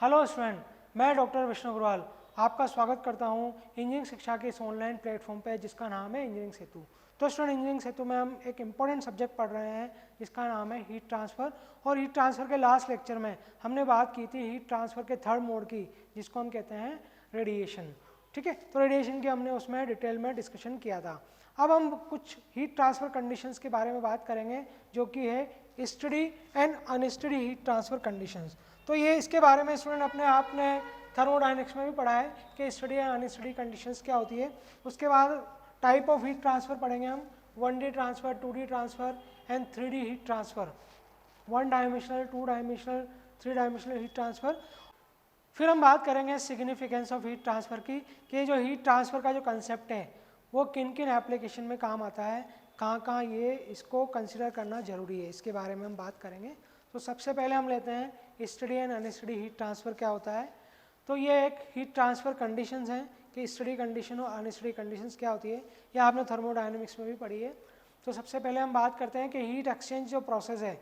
Hello student, मैं doctor Vishnu Agarwal आपका स्वागत करता हूं इंजीनियरिंग शिक्षा के इस ऑनलाइन प्लेटफॉर्म पे जिसका नाम है इंजीनियरिंग सेतु। तो स्टूडेंट, इंजीनियरिंग सेतु में हम एक इम्पॉर्टेंट सब्जेक्ट पढ़ रहे हैं जिसका नाम है हीट ट्रांसफ़र। और हीट ट्रांसफ़र के लास्ट लेक्चर में हमने बात की थी हीट ट्रांसफ़र के थर्ड मोड की, जिसको हम कहते हैं रेडिएशन। ठीक है, तो रेडिएशन की हमने उसमें डिटेल में डिस्कशन किया था। अब हम कुछ हीट ट्रांसफ़र कंडीशंस के बारे में बात करेंगे जो कि है study and unsteady heat transfer conditions. तो ये इसके बारे में स्टूडेंट अपने आपने थर्मोडायनेमिक्स में भी पढ़ा है कि स्टडी एंड अनस्टडी कंडीशंस क्या होती है। उसके बाद टाइप ऑफ हीट ट्रांसफ़र पढ़ेंगे हम, 1D transfer, 2D transfer and 3D heat transfer, 1 dimensional, 2 dimensional, 3 dimensional heat transfer. फिर हम बात करेंगे सिग्निफिकेंस ऑफ हीट ट्रांसफ़र की, कि जो हीट ट्रांसफ़र का जो कंसेप्ट है वो किन किन एप्लीकेशन में काम आता है, कहाँ कहाँ ये इसको कंसिडर करना ज़रूरी है, इसके बारे में हम बात करेंगे। तो सबसे पहले हम लेते हैं study and unsteady heat transfer क्या होता है। तो ये एक हीट ट्रांसफ़र कंडीशंस हैं कि स्टडी कंडीशन और अनस्टडी कंडीशंस क्या होती है, या आपने थर्मोडायनेमिक्स में भी पढ़ी है। तो सबसे पहले हम बात करते हैं कि हीट एक्सचेंज जो प्रोसेस है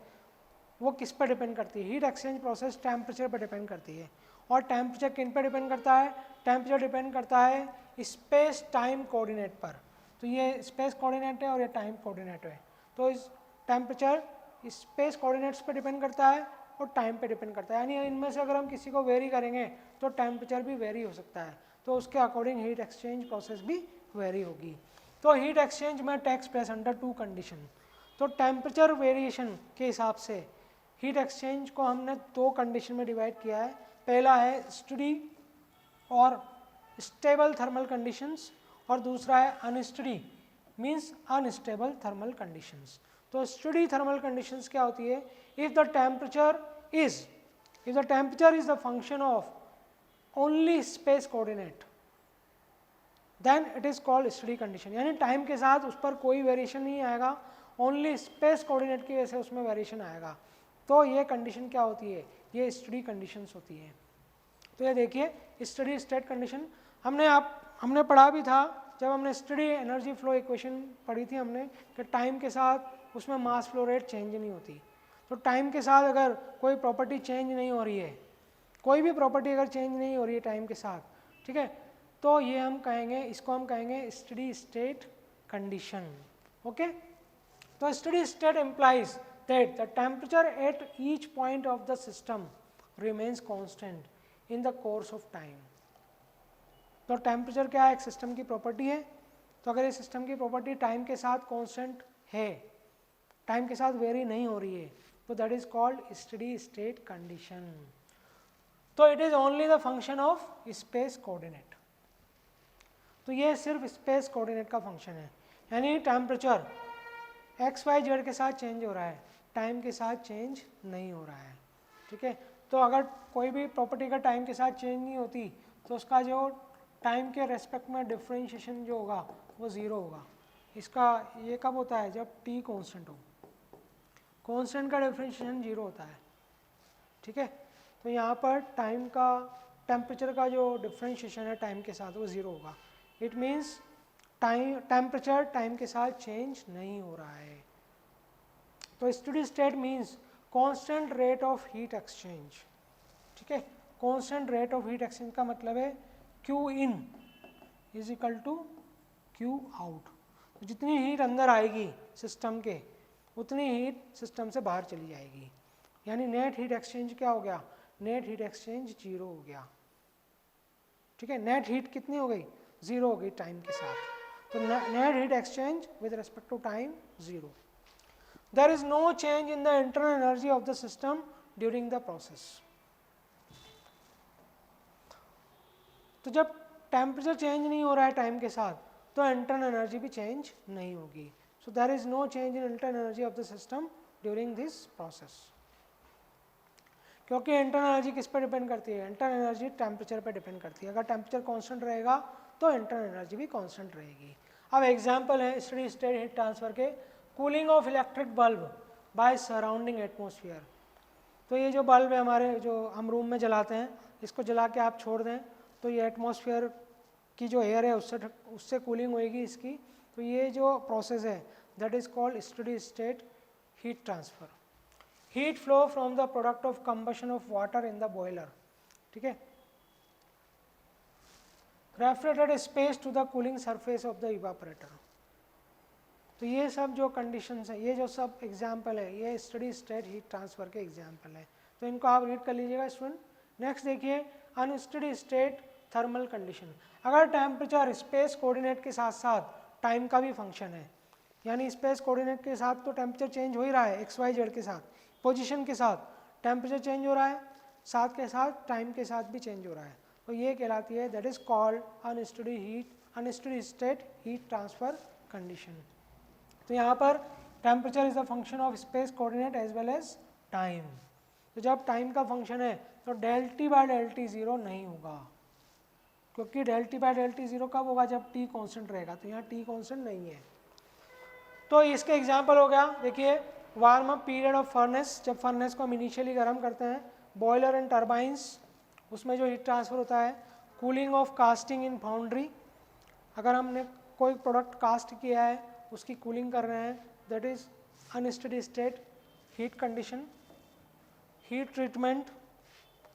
वो किस पर डिपेंड करती है। हीट एक्सचेंज प्रोसेस टेम्परेचर पर डिपेंड करती है। और टेम्परेचर किन पर डिपेंड करता है? टेम्परेचर डिपेंड करता है स्पेस टाइम कोऑर्डिनेट पर। तो ये स्पेस कोऑर्डिनेट है और ये टाइम कोऑर्डिनेट है। तो इस टेम्परेचर स्पेस कोऑर्डिनेट्स पर डिपेंड करता है और टाइम पे डिपेंड करता है, यानी इनमें से अगर हम किसी को वेरी करेंगे तो टेम्परेचर भी वेरी हो सकता है, तो उसके अकॉर्डिंग हीट एक्सचेंज प्रोसेस भी वेरी होगी। तो हीट एक्सचेंज में टेक्स प्लेस अंडर 2 कंडीशन। तो टेम्परेचर वेरिएशन के हिसाब से हीट एक्सचेंज को हमने 2 कंडीशन में डिवाइड किया है। पहला है स्टडी और स्टेबल थर्मल कंडीशंस, और दूसरा है unsteady means unstable thermal conditions. तो स्टडी थर्मल कंडीशंस क्या होती है? If the temperature is the function of only space coordinate then it is called steady condition, यानी टाइम के साथ उस पर कोई वेरिएशन नहीं आएगा, ओनली स्पेस कोऑर्डिनेट की वजह से उसमें वेरिएशन आएगा। तो ये कंडीशन क्या होती है? ये स्टडी कंडीशंस होती है। तो ये देखिए स्टडी स्टेट कंडीशन हमने पढ़ा भी था जब हमने स्टडी एनर्जी फ्लो इक्वेशन पढ़ी थी हमने, कि टाइम के साथ उसमें मास फ्लो रेट चेंज नहीं होती। तो टाइम के साथ अगर कोई प्रॉपर्टी चेंज नहीं हो रही है, कोई भी प्रॉपर्टी अगर चेंज नहीं हो रही है टाइम के साथ, ठीक है, तो ये हम कहेंगे, इसको हम कहेंगे स्टडी स्टेट कंडीशन। ओके, तो steady state implies that the temperature at each point of the system remains constant in the course of time. तो टेम्परेचर क्या है? एक सिस्टम की प्रॉपर्टी है। तो अगर ये सिस्टम की प्रॉपर्टी टाइम के साथ कांस्टेंट है, टाइम के साथ वेरी नहीं हो रही है, तो that is called steady state condition. तो it is only the function of space coordinate. तो ये सिर्फ स्पेस कोऑर्डिनेट का फंक्शन है, यानी टेम्परेचर एक्स वाई जेड के साथ चेंज हो रहा है, टाइम के साथ चेंज नहीं हो रहा है। ठीक है, तो अगर कोई भी प्रॉपर्टी का टाइम के साथ चेंज नहीं होती तो उसका जो टाइम के रेस्पेक्ट में डिफरेंशिएशन जो होगा वो ज़ीरो होगा। इसका ये कब होता है? जब टी कांस्टेंट हो, कांस्टेंट का डिफरेंशिएशन जीरो होता है। ठीक है, तो यहाँ पर टाइम का टेम्परेचर का जो डिफरेंशिएशन है टाइम के साथ वो ज़ीरो होगा। इट मीन्स टेम्परेचर टाइम के साथ चेंज नहीं हो रहा है। तो steady state means constant rate of heat exchange. ठीक है, constant rate of heat exchange का मतलब है Q in is equal to Q out. तो जितनी हीट अंदर आएगी सिस्टम के, उतनी हीट सिस्टम से बाहर चली जाएगी, यानी नेट हीट एक्सचेंज क्या हो गया? नेट हीट एक्सचेंज जीरो हो गया। ठीक है, नेट हीट कितनी हो गई? जीरो हो गई टाइम के साथ। तो net heat exchange with respect to time zero. There is no change in the internal energy of the system during the process. तो जब टेम्परेचर चेंज नहीं हो रहा है टाइम के साथ, तो इंटरनल एनर्जी भी चेंज नहीं होगी। So there is no change in internal energy of the system during this process. क्योंकि इंटरनल एनर्जी किस पर डिपेंड करती है? इंटरनल एनर्जी टेम्परेचर पर डिपेंड करती है। अगर टेम्परेचर कांस्टेंट रहेगा तो इंटरनल एनर्जी भी कांस्टेंट रहेगी। अब एग्जांपल है स्टडी स्टेट हीट ट्रांसफर के, cooling of electric bulb by surrounding atmosphere. तो ये जो बल्ब है हमारे, जो हम रूम में जलाते हैं, इसको जला के आप छोड़ दें तो ये एटमॉस्फेयर की जो एयर है उससे कूलिंग होएगी इसकी। तो ये जो प्रोसेस है that is called steady state heat transfer. Heat flow from the product of combustion of water in the boiler. ठीक है। Refrigerated space to the cooling surface of the evaporator. तो ये सब जो कंडीशंस है, ये जो सब एग्जाम्पल है, ये स्टडी स्टेट हीट ट्रांसफर के एग्जाम्पल है, तो इनको आप रीड कर लीजिएगा स्टूडेंट। नेक्स्ट देखिए अनस्टडी स्टेट थर्मल कंडीशन। अगर टेम्परेचर स्पेस कोऑर्डिनेट के साथ साथ टाइम का भी फंक्शन है, यानी स्पेस कोऑर्डिनेट के साथ तो टेम्परेचर चेंज हो ही रहा है, एक्स वाई जेड के साथ पोजीशन के साथ टेम्परेचर चेंज हो रहा है, साथ के साथ टाइम के साथ भी चेंज हो रहा है, तो ये कहलाती है that is called unsteady state heat transfer condition. तो यहाँ पर temperature is a function of space coordinate as well as time. तो जब टाइम का फंक्शन है तो del T by del t zero नहीं होगा, क्योंकि del T by del t zero कब होगा, जब टी कांस्टेंट रहेगा, तो यहाँ टी कांस्टेंट नहीं है। तो इसके एग्जांपल हो गया, देखिए warm up period of furnace, जब फर्नेस को हम इनिशियली गर्म करते हैं, बॉयलर एंड टर्बाइंस, उसमें जो हीट ट्रांसफर होता है, cooling of casting in foundry, अगर हमने कोई प्रोडक्ट कास्ट किया है उसकी कूलिंग कर रहे हैं, that is unsteady state heat condition. Heat treatment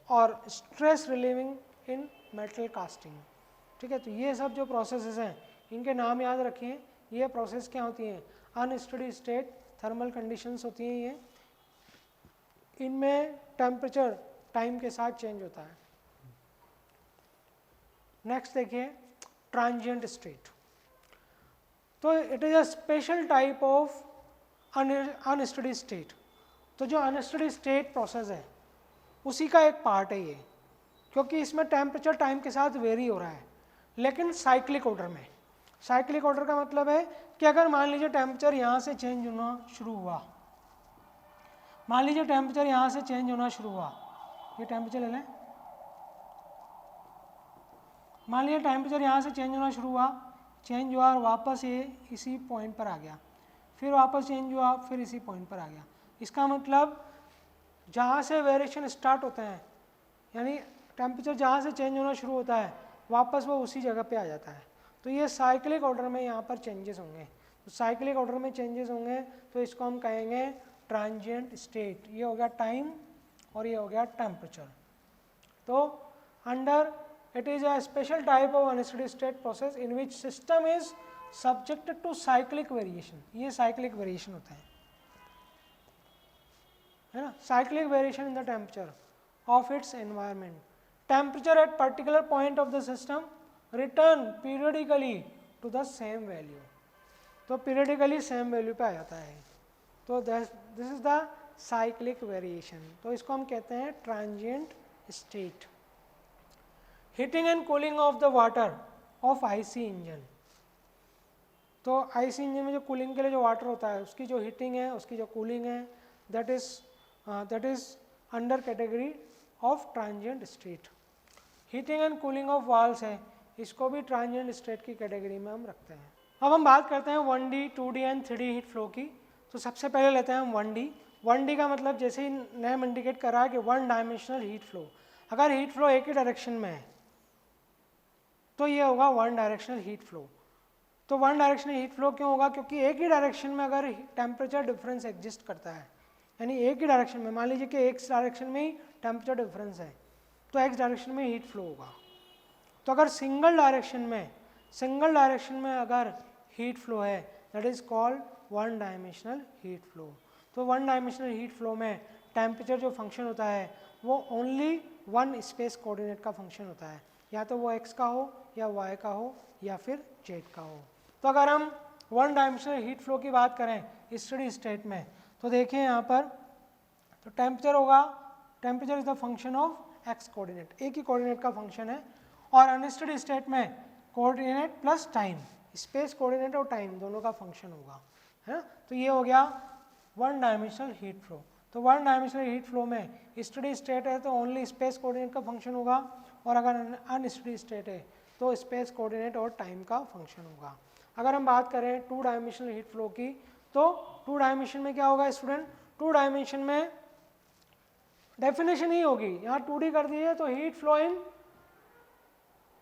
और stress relieving in metal casting, ठीक है। तो ये सब जो प्रोसेसेस हैं इनके नाम याद रखिए, ये प्रोसेस क्या होती हैं, अनस्टडी स्टेट थर्मल कंडीशंस होती हैं ये, इनमें टेम्परेचर टाइम के साथ चेंज होता है। नेक्स्ट देखिए ट्रांजिएंट स्टेट। तो it is a special type of unsteady state. तो जो अनस्टडी स्टेट प्रोसेस है उसी का एक पार्ट है ये, क्योंकि इसमें टेम्परेचर टाइम के साथ वेरी हो रहा है, लेकिन साइक्लिक ऑर्डर में। साइक्लिक ऑर्डर का मतलब है कि अगर मान लीजिए टेम्परेचर यहाँ से चेंज होना शुरू हुआ, मान लीजिए टेम्परेचर यहाँ से चेंज होना शुरू हुआ, ये टेम्परेचर ले लें, मान लीजिए टेम्परेचर यहाँ से चेंज होना शुरू हुआ और वापस ये इसी पॉइंट पर आ गया, फिर वापस चेंज हुआ, फिर इसी पॉइंट पर आ गया। इसका मतलब जहाँ से वेरिएशन स्टार्ट होते हैं, यानी टेम्परेचर जहाँ से चेंज होना शुरू होता है वापस वो उसी जगह पे आ जाता है। तो ये साइक्लिक ऑर्डर में यहाँ पर चेंजेस होंगे। तो साइक्लिक ऑर्डर में चेंजेस होंगे तो इसको हम कहेंगे ट्रांजिएंट स्टेट। ये हो गया टाइम और ये हो गया टेम्परेचर। तो under it is a special type of unsteady state process in which system is subjected to cyclic variation। ये cyclic variation होता है ना, cyclic variation in the temperature of its environment। temperature at particular point of the system return periodically to the same value। तो periodically same value पे आ जाता है। तो this is the cyclic variation। तो इसको हम कहते हैं transient state। Heating and cooling of the water of IC engine. तो आईसी इंजन में जो कूलिंग के लिए जो वाटर होता है उसकी जो हीटिंग है, उसकी जो कूलिंग है, that is under category of transient state. Heating and cooling of valves है, इसको भी ट्रांजिएंट स्टेट की कैटेगरी में हम रखते हैं। अब हम बात करते हैं 1D, 2D and 3D heat flow की। तो सबसे पहले लेते हैं हम 1D। 1D का मतलब जैसे ही नेम इंडिकेट कर रहा है कि वन डायमेंशनल हीट फ्लो। अगर हीट फ्लो एक ही डायरेक्शन में है तो ये होगा वन डायरेक्शनल हीट फ्लो। तो वन डायरेक्शनल हीट फ्लो क्यों होगा, क्योंकि एक ही डायरेक्शन में अगर टेम्परेचर डिफरेंस एग्जिस्ट करता है, यानी एक ही डायरेक्शन में, मान लीजिए कि एक्स डायरेक्शन में ही टेम्परेचर डिफरेंस है तो एक्स डायरेक्शन में हीट फ्लो होगा। तो अगर सिंगल डायरेक्शन में अगर हीट फ्लो है that is called one dimensional heat flow. तो वन डायमेंशनल हीट फ्लो में टेम्परेचर जो फंक्शन होता है वो ओनली वन स्पेस कोऑर्डिनेट का फंक्शन होता है, या तो वो एक्स का हो या वाई का हो या फिर जेड का हो। तो अगर हम वन डायमेंशनल हीट फ्लो की बात करें स्टडी स्टेट में, तो देखिए यहाँ पर तो टेम्परेचर होगा, temperature is the function of x coordinate, एक ही कोऑर्डिनेट का फंक्शन है। और अनस्टडी स्टेट में coordinate plus time, space coordinate और टाइम दोनों का फंक्शन होगा, है ना। तो ये हो गया वन डायमेंशनल हीट फ्लो। तो वन डायमेंशनल हीट फ्लो में स्टडी स्टेट है तो ओनली स्पेस कोऑर्डिनेट का फंक्शन होगा, और अगर अनस्टडी स्टेट है तो स्पेस कोऑर्डिनेट और टाइम का फंक्शन होगा। अगर हम बात करें टू डायमेंशनल हीट फ्लो की, तो टू डायमेंशन में क्या होगा स्टूडेंट, टू डायमेंशन में डेफिनेशन ही होगी, यहाँ 2D कर दीजिए तो heat flow in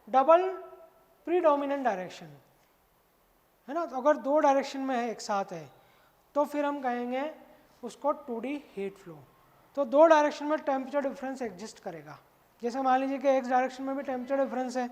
double predominant direction, है ना। तो अगर दो डायरेक्शन में है एक साथ है तो फिर हम कहेंगे उसको 2D हीट फ्लो। तो दो डायरेक्शन में टेम्परेचर डिफरेंस एग्जिस्ट करेगा, जैसे मान लीजिए कि एक्स डायरेक्शन में भी टेम्परेचर डिफरेंस है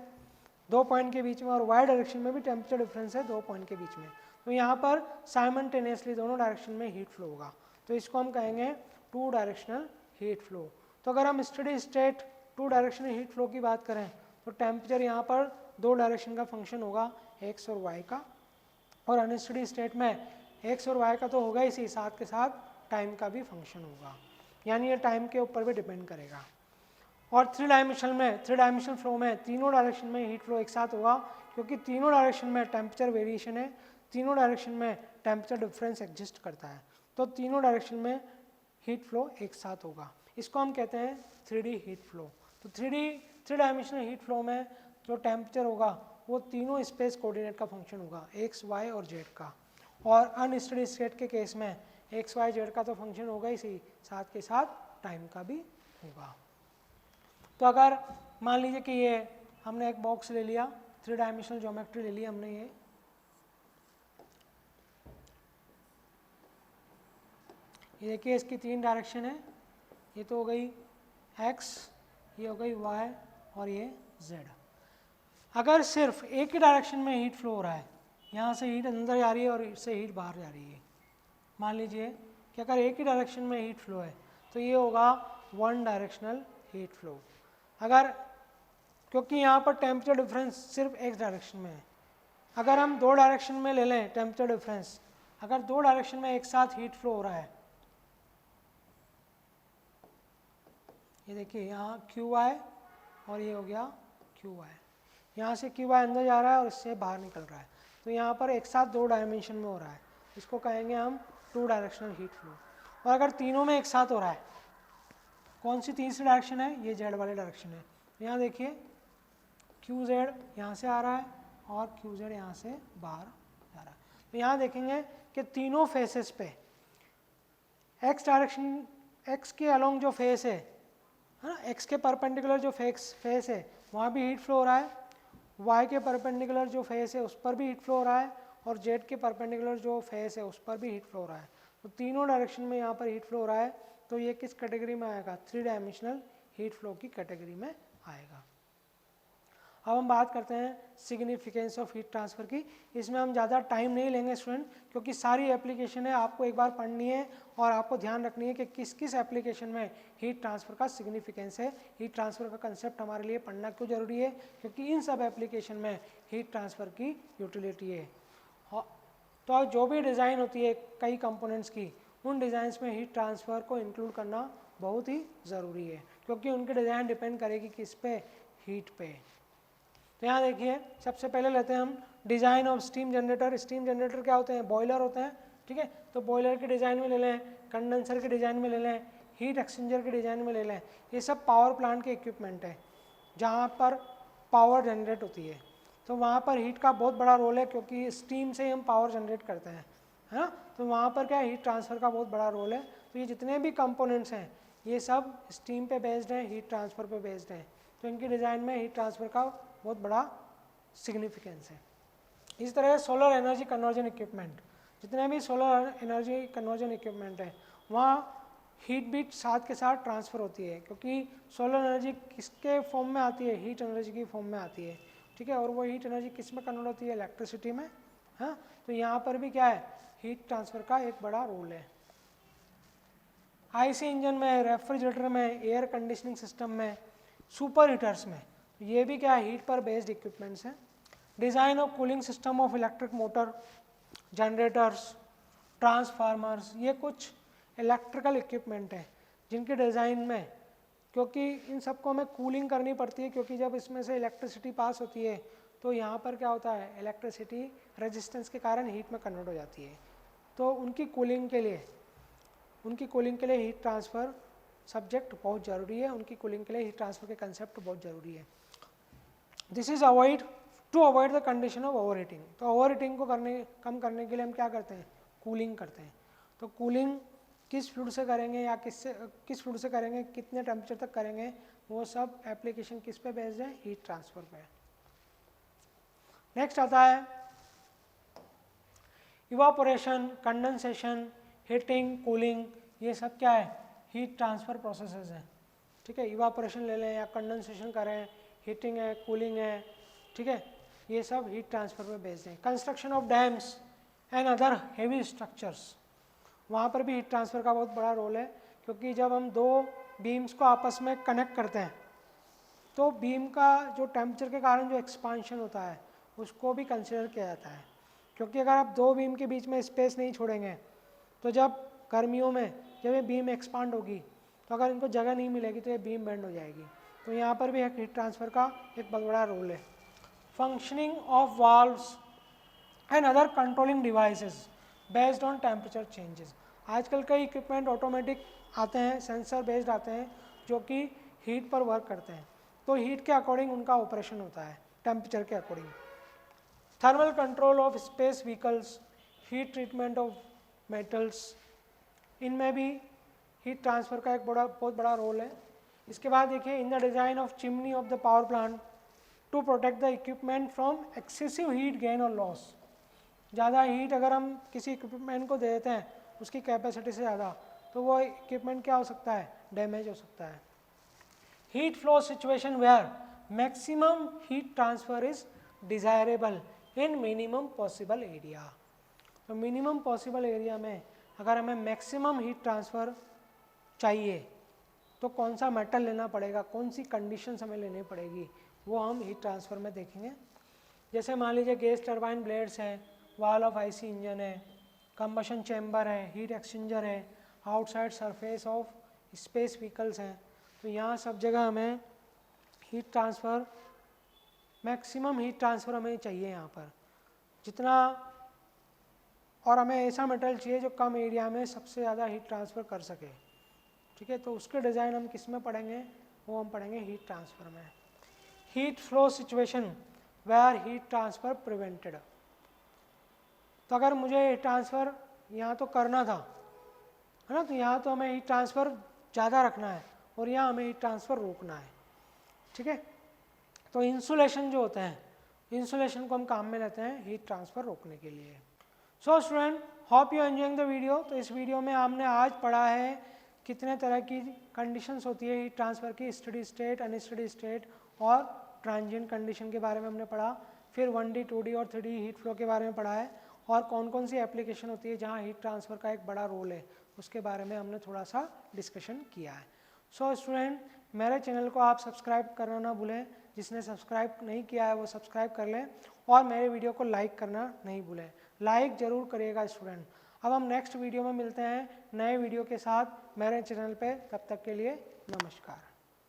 2 पॉइंट के बीच में और वाई डायरेक्शन में भी टेम्परेचर डिफरेंस है 2 पॉइंट के बीच में, तो यहाँ पर साइमल्टेनियसली दोनों डायरेक्शन में हीट फ्लो होगा, तो इसको हम कहेंगे 2 डायरेक्शनल हीट फ्लो। तो अगर हम steady state 2 directional heat flow की बात करें तो टेम्परेचर यहाँ पर 2 डायरेक्शन का फंक्शन होगा एक्स और वाई का, और अनस्टडी स्टेट में एक्स और वाई का तो होगा ही, साथ के साथ टाइम का भी फंक्शन होगा, यानी ये टाइम के ऊपर भी डिपेंड करेगा। और 3 डायमेंशनल फ्लो में तीनों डायरेक्शन में हीट फ्लो एक साथ होगा, क्योंकि तीनों डायरेक्शन में टेम्परेचर वेरिएशन है, तीनों डायरेक्शन में टेम्परेचर डिफरेंस एग्जिस्ट करता है, तो तीनों डायरेक्शन में हीट फ्लो एक साथ होगा। इसको हम कहते हैं 3D हीट फ्लो। तो 3 डायमेंशनल हीट फ्लो में जो टेम्परेचर होगा वो तीनों स्पेस कोऑर्डिनेट का फंक्शन होगा, एक्स वाई और जेड का, और अनस्टडी स्टेट के केस में एक्स वाई जेड का तो फंक्शन होगा ही, साथ के साथ टाइम का भी होगा। तो अगर मान लीजिए कि ये हमने एक बॉक्स ले लिया, 3 डायमेंशनल ज्योमेट्री ले ली हमने, ये देखिए इसकी 3 डायरेक्शन है, ये तो हो गई एक्स, ये हो गई वाई और ये जेड। अगर सिर्फ एक ही डायरेक्शन में हीट फ्लो हो रहा है, यहाँ से हीट अंदर जा रही है और इससे हीट बाहर जा रही है, मान लीजिए कि अगर एक ही डायरेक्शन में हीट फ्लो है तो ये होगा 1 डायरेक्शनल हीट फ्लो। अगर क्योंकि यहाँ पर टेम्परेचर डिफरेंस सिर्फ एक्स डायरेक्शन में है, अगर हम 2 डायरेक्शन में ले लें टेम्परेचर डिफरेंस, अगर 2 डायरेक्शन में एक साथ हीट फ्लो हो रहा है, ये देखिए यहाँ क्यू आई और ये हो गया क्यू आई, यहाँ से क्यू आई अंदर जा रहा है और इससे बाहर निकल रहा है, तो यहाँ पर एक साथ 2 डायमेंशन में हो रहा है, इसको कहेंगे हम 2 डायरेक्शनल हीट फ्लो। और अगर तीनों में एक साथ हो रहा है, कौन सी तीसरी डायरेक्शन है, ये जेड वाले डायरेक्शन है, यहाँ देखिए क्यू जेड यहाँ से आ रहा है और क्यू जेड यहाँ से बाहर जा रहा है, तो यहाँ देखेंगे कि तीनों फेसेस पे एक्स डायरेक्शन, एक्स के अलोंग जो फेस है ना, एक्स के परपेंडिकुलर जो फेस है वहाँ भी हीट फ्लो हो रहा है, वाई के परपेंडिकुलर जो फेस है उस पर भी हीट फ्लो हो रहा है, और जेड के परपेंडिकुलर जो फेस है उस पर भी हीट फ्लो हो रहा है, तो तीनों डायरेक्शन में यहाँ पर हीट फ्लो हो रहा है, तो ये किस कैटेगरी में आएगा, 3 डायमेंशनल हीट फ्लो की कैटेगरी में आएगा। अब हम बात करते हैं सिग्निफिकेंस ऑफ हीट ट्रांसफ़र की। इसमें हम ज़्यादा टाइम नहीं लेंगे स्टूडेंट, क्योंकि सारी एप्लीकेशन है आपको एक बार पढ़नी है और आपको ध्यान रखनी है कि किस किस एप्लीकेशन में हीट ट्रांसफ़र का सिग्निफिकेंस है, हीट ट्रांसफ़र का कंसेप्ट हमारे लिए पढ़ना क्यों ज़रूरी है, क्योंकि इन सब एप्लीकेशन में हीट ट्रांसफ़र की यूटिलिटी है। तो जो भी डिज़ाइन होती है कई कंपोनेंट्स की, उन डिज़ाइंस में हीट ट्रांसफ़र को इंक्लूड करना बहुत ही ज़रूरी है, क्योंकि उनकी डिज़ाइन डिपेंड करेगी किस पे, हीट पे। तो यहाँ देखिए सबसे पहले लेते हैं हम design of steam generator. Steam generator क्या होते हैं, बॉयलर होते हैं, ठीक है। तो बॉयलर के डिज़ाइन में ले लें, कंडेंसर के डिज़ाइन में ले लें, हीट एक्सचेंजर के डिज़ाइन में ले लें, ये सब पावर प्लांट के इक्विपमेंट है जहाँ पर पावर जनरेट होती है, तो वहाँ पर हीट का बहुत बड़ा रोल है, क्योंकि स्टीम से ही हम पावर जनरेट करते हैं, है ना। तो वहाँ पर क्या है, हीट ट्रांसफ़र का बहुत बड़ा रोल है। तो ये जितने भी कंपोनेंट्स हैं ये सब स्टीम पे बेस्ड हैं, हीट ट्रांसफ़र पे बेस्ड हैं, तो इनकी डिज़ाइन में हीट ट्रांसफ़र का बहुत बड़ा सिग्निफिकेंस है। इस तरह सोलर एनर्जी कन्वर्जन इक्विपमेंट, जितने भी सोलर एनर्जी कन्वर्जन इक्विपमेंट है वहाँ हीट भी साथ के साथ ट्रांसफ़र होती है, क्योंकि सोलर एनर्जी किसके फॉर्म में आती है, हीट एनर्जी की फॉर्म में आती है, ठीक है। और वो हीट एनर्जी किस में कन्वर्ट होती है, इलेक्ट्रिसिटी में, हाँ। तो यहाँ पर भी क्या है, हीट ट्रांसफ़र का एक बड़ा रोल है। आईसी इंजन में, रेफ्रिजरेटर में, एयर कंडीशनिंग सिस्टम में, सुपर हीटर्स में, ये भी क्या है, हीट पर बेस्ड इक्विपमेंट्स हैं। Design of cooling system of electric motor, generators, transformers, ये कुछ इलेक्ट्रिकल इक्विपमेंट हैं जिनके डिज़ाइन में, क्योंकि इन सबको हमें कूलिंग करनी पड़ती है, क्योंकि जब इसमें से इलेक्ट्रिसिटी पास होती है तो यहाँ पर क्या होता है, इलेक्ट्रिसिटी रेजिस्टेंस के कारण हीट में कन्वर्ट हो जाती है, तो उनकी कूलिंग के लिए हीट ट्रांसफ़र सब्जेक्ट बहुत ज़रूरी है, उनकी कूलिंग के लिए हीट ट्रांसफ़र के कंसेप्ट बहुत ज़रूरी है। This is to avoid the condition of overheating. तो ओवर हीटिंग को कम करने के लिए हम क्या करते हैं, कूलिंग करते हैं। तो कूलिंग किस फ्लूइड से करेंगे या किस फ्लूइड से करेंगे, कितने टेम्परेचर तक करेंगे, वो सब एप्लीकेशन किस पे बेस्ड है, हीट ट्रांसफ़र पे। नेक्स्ट आता है इवापोरेशन, कंडेंसेशन, हीटिंग, कूलिंग, ये सब क्या है, हीट ट्रांसफ़र प्रोसेसेस हैं, ठीक है, इवापोरेशन ले लें या कंडेंसेशन करें, हीटिंग है, कूलिंग है, ठीक है, ये सब हीट ट्रांसफर पे बेस्ड है। Construction of dams and other heavy structures, वहाँ पर भी हीट ट्रांसफ़र का बहुत बड़ा रोल है, क्योंकि जब हम दो बीम्स को आपस में कनेक्ट करते हैं तो बीम का जो टेम्परेचर के कारण जो एक्सपांशन होता है उसको भी कंसिडर किया जाता है, क्योंकि अगर आप दो बीम के बीच में स्पेस नहीं छोड़ेंगे तो जब गर्मियों में जब ये बीम एक्सपांड होगी तो अगर इनको जगह नहीं मिलेगी तो ये बीम बेंड हो जाएगी। तो यहाँ पर भी एक हीट ट्रांसफ़र का एक बहुत बड़ा रोल है। Functioning of valves and other controlling devices based on temperature changes, आजकल कई इक्विपमेंट ऑटोमेटिक आते हैं, सेंसर बेस्ड आते हैं जो कि हीट पर वर्क करते हैं, तो हीट के अकॉर्डिंग उनका ऑपरेशन होता है टेम्परेचर के according. Thermal control of space vehicles, heat treatment of metals, इनमें भी हीट ट्रांसफ़र का एक बहुत बड़ा रोल है। इसके बाद देखिए, in the design of chimney of the power plant to protect the equipment from excessive heat gain और लॉस, ज़्यादा हीट अगर हम किसी इक्विपमेंट को दे देते हैं उसकी कैपेसिटी से ज़्यादा, तो वो इक्विपमेंट क्या हो सकता है, डैमेज हो सकता है। Heat flow situation where maximum heat transfer is desirable in minimum possible area, तो मिनिमम पॉसिबल एरिया में अगर हमें मैक्सिमम हीट ट्रांसफ़र चाहिए तो कौन सा मेटल लेना पड़ेगा, कौन सी कंडीशंस हमें लेनी पड़ेगी, वो हम हीट ट्रांसफ़र में देखेंगे। जैसे मान लीजिए गैस टरबाइन ब्लेड्स हैं, वॉल ऑफ आईसी इंजन है, कंबशन चैम्बर है, हीट एक्सचेंजर है, outside surface of space vehicles हैं, तो यहाँ सब जगह हमें heat transfer, maximum heat transfer हमें चाहिए यहाँ पर जितना, और हमें ऐसा मेटल चाहिए जो कम एरिया में सबसे ज़्यादा हीट ट्रांसफ़र कर सके, ठीक है। तो उसके डिज़ाइन हम किस में पढ़ेंगे, वो हम पढ़ेंगे हीट ट्रांसफ़र में। Heat flow situation where heat transfer prevented, तो अगर मुझे हीट ट्रांसफ़र यहाँ तो करना था, है ना, तो यहाँ तो हमें हीट ट्रांसफ़र ज़्यादा रखना है और यहाँ हमें हीट ट्रांसफ़र रोकना है, ठीक है। तो इंसुलेशन जो होते हैं, इंसुलेशन को हम काम में लेते हैं हीट ट्रांसफ़र रोकने के लिए। So student, hope you enjoying the video. तो इस वीडियो में हमने आज पढ़ा है कितने तरह की कंडीशंस होती है हीट ट्रांसफ़र की, स्टडी स्टेट, अनस्टडी स्टेट और ट्रांजिएंट कंडीशन के बारे में हमने पढ़ा। फिर 1D 2D और 3D हीट फ्लो के बारे में पढ़ा है, और कौन कौन सी एप्लीकेशन होती है जहाँ हीट ट्रांसफ़र का एक बड़ा रोल है उसके बारे में हमने थोड़ा सा डिस्कशन किया है। सो स्टूडेंट, मेरे चैनल को आप सब्सक्राइब करना ना भूलें, जिसने सब्सक्राइब नहीं किया है वो सब्सक्राइब कर लें, और मेरे वीडियो को लाइक करना नहीं भूलें, लाइक ज़रूर करिएगा स्टूडेंट। अब हम नेक्स्ट वीडियो में मिलते हैं नए वीडियो के साथ मेरे चैनल पे, तब तक के लिए नमस्कार।